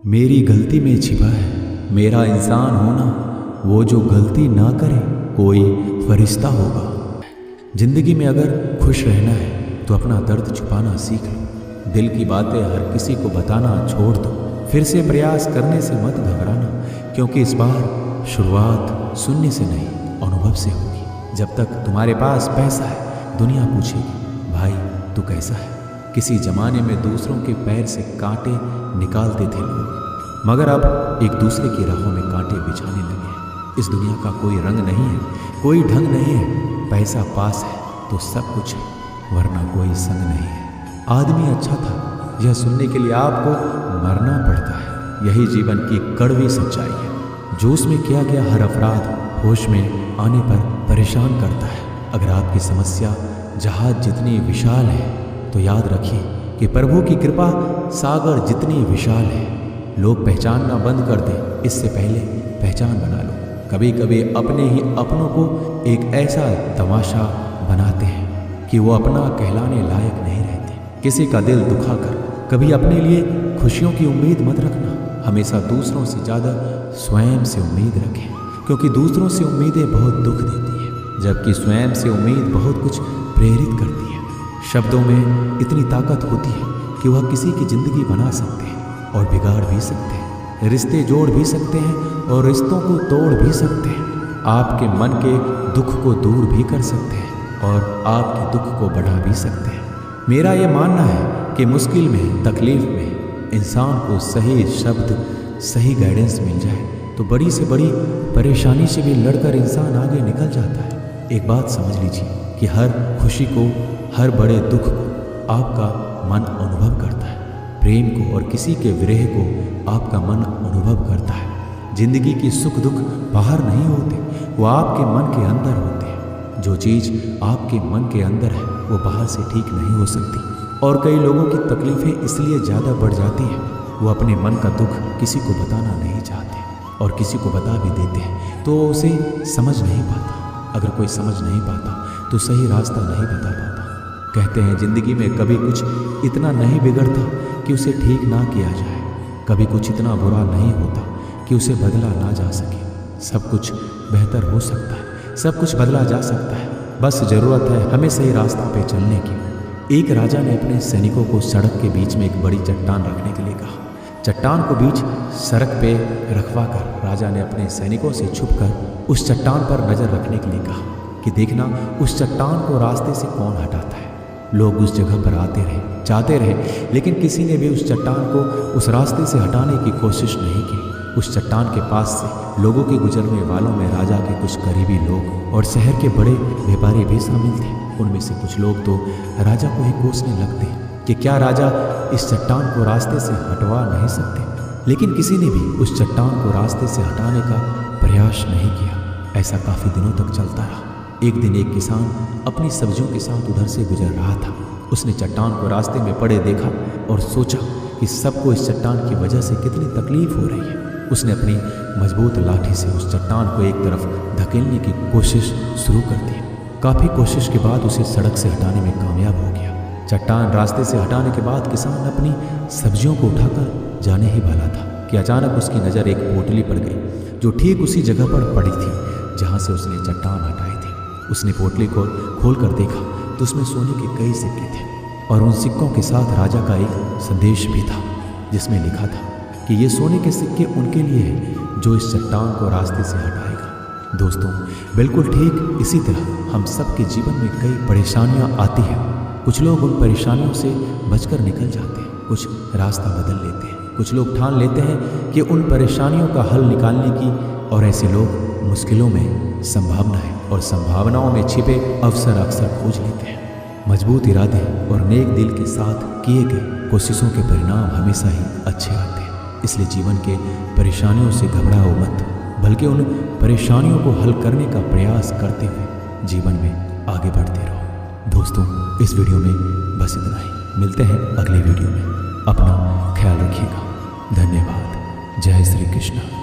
मेरी गलती में छिपा है मेरा इंसान होना, वो जो गलती ना करे कोई फरिश्ता होगा। जिंदगी में अगर खुश रहना है तो अपना दर्द छुपाना सीख लो। दिल की बातें हर किसी को बताना छोड़ दो। फिर से प्रयास करने से मत घबराना, क्योंकि इस बार शुरुआत सुनने से नहीं अनुभव से होगी। जब तक तुम्हारे पास पैसा है दुनिया पूछेगी भाई तू कैसा है। किसी जमाने में दूसरों के पैर से कांटे निकालते थे लोग, मगर अब एक दूसरे की राहों में कांटे बिछाने लगे हैं। इस दुनिया का कोई रंग नहीं है, कोई ढंग नहीं है। पैसा पास है तो सब कुछ है, वरना कोई संग नहीं है। आदमी अच्छा था यह सुनने के लिए आपको मरना पड़ता है। यही जीवन की कड़वी सच्चाई है। जोश में किया गया हर अपराध होश में आने पर परेशान करता है। अगर आपकी समस्या जहाज जितनी विशाल है तो याद रखिए कि प्रभु की कृपा सागर जितनी विशाल है। लोग पहचानना बंद कर दें इससे पहले पहचान बना लो। कभी कभी अपने ही अपनों को एक ऐसा तमाशा बनाते हैं कि वो अपना कहलाने लायक नहीं रहते। किसी का दिल दुखाकर कभी अपने लिए खुशियों की उम्मीद मत रखना। हमेशा दूसरों से ज़्यादा स्वयं से उम्मीद रखें, क्योंकि दूसरों से उम्मीदें बहुत दुख देती हैं, जबकि स्वयं से उम्मीद बहुत कुछ प्रेरित करती है। शब्दों में इतनी ताकत होती है कि वह किसी की ज़िंदगी बना सकते हैं और बिगाड़ भी सकते हैं। रिश्ते जोड़ भी सकते हैं और रिश्तों को तोड़ भी सकते हैं। आपके मन के दुख को दूर भी कर सकते हैं और आपके दुख को बढ़ा भी सकते हैं। मेरा ये मानना है कि मुश्किल में, तकलीफ में इंसान को सही शब्द, सही गाइडेंस मिल जाए तो बड़ी से बड़ी परेशानी से भी लड़कर इंसान आगे निकल जाता है। एक बात समझ लीजिए कि हर खुशी को, हर बड़े दुख को आपका मन अनुभव करता है। प्रेम को और किसी के विरह को आपका मन अनुभव करता है। जिंदगी की सुख दुख बाहर नहीं होते, वो आपके मन के अंदर होते हैं। जो चीज़ आपके मन के अंदर है वो बाहर से ठीक नहीं हो सकती। और कई लोगों की तकलीफ़ें इसलिए ज़्यादा बढ़ जाती हैं, वो अपने मन का दुख किसी को बताना नहीं चाहते और किसी को बता भी देते हैं तो उसे समझ नहीं पाता। अगर कोई समझ नहीं पाता तो सही रास्ता नहीं बता पाता। कहते हैं ज़िंदगी में कभी कुछ इतना नहीं बिगड़ता कि उसे ठीक ना किया जाए, कभी कुछ इतना बुरा नहीं होता कि उसे बदला ना जा सके। सब कुछ बेहतर हो सकता है, सब कुछ बदला जा सकता है, बस ज़रूरत है हमें सही रास्ता पे चलने की। एक राजा ने अपने सैनिकों को सड़क के बीच में एक बड़ी चट्टान रखने के लिए कहा। चट्टान को बीच सड़क पे रखवा कर राजा ने अपने सैनिकों से छुपकर उस चट्टान पर नज़र रखने के लिए कहा कि देखना उस चट्टान को रास्ते से कौन हटाता है। लोग उस जगह पर आते रहे, जाते रहे, लेकिन किसी ने भी उस चट्टान को उस रास्ते से हटाने की कोशिश नहीं की। उस चट्टान के पास से लोगों के गुजरने वालों में राजा के कुछ करीबी लोग और शहर के बड़े व्यापारी भी शामिल थे। उनमें से कुछ लोग तो राजा को ही कोसने लगते कि क्या राजा इस चट्टान को रास्ते से हटवा नहीं सकते। लेकिन किसी ने भी उस चट्टान को रास्ते से हटाने का प्रयास नहीं किया। ऐसा काफ़ी दिनों तक चलता रहा। एक दिन एक किसान अपनी सब्जियों के साथ उधर से गुजर रहा था। उसने चट्टान को रास्ते में पड़े देखा और सोचा कि सबको इस चट्टान की वजह से कितनी तकलीफ हो रही है। उसने अपनी मजबूत लाठी से उस चट्टान को एक तरफ धकेलने की कोशिश शुरू कर दी। काफ़ी कोशिश के बाद उसे सड़क से हटाने में कामयाब हो गया। चट्टान रास्ते से हटाने के बाद किसान अपनी सब्जियों को उठाकर जाने ही वाला था कि अचानक उसकी नज़र एक पोटली पड़ गई जो ठीक उसी जगह पर पड़ी थी जहाँ से उसने चट्टान हटाई थी। उसने पोटली को खोल कर देखा तो उसमें सोने के कई सिक्के थे और उन सिक्कों के साथ राजा का एक संदेश भी था, जिसमें लिखा था कि ये सोने के सिक्के उनके लिए हैं जो इस चट्टान को रास्ते से हटाएगा। दोस्तों, बिल्कुल ठीक इसी तरह हम सब के जीवन में कई परेशानियां आती हैं। कुछ लोग उन परेशानियों से बचकर निकल जाते हैं, कुछ रास्ता बदल लेते हैं, कुछ लोग ठान लेते हैं कि उन परेशानियों का हल निकालने की, और ऐसे लोग मुश्किलों में संभावनाएं और संभावनाओं में छिपे अवसर अक्सर खोज लेते हैं। मजबूत इरादे और नेक दिल के साथ किए गए कोशिशों के परिणाम हमेशा ही अच्छे आते हैं। इसलिए जीवन के परेशानियों से घबराओ मत, बल्कि उन परेशानियों को हल करने का प्रयास करते हुए जीवन में आगे बढ़ते रहो। दोस्तों, इस वीडियो में बस इतना ही। मिलते हैं अगले वीडियो में। अपना ख्याल रखिएगा। धन्यवाद। जय श्री कृष्ण।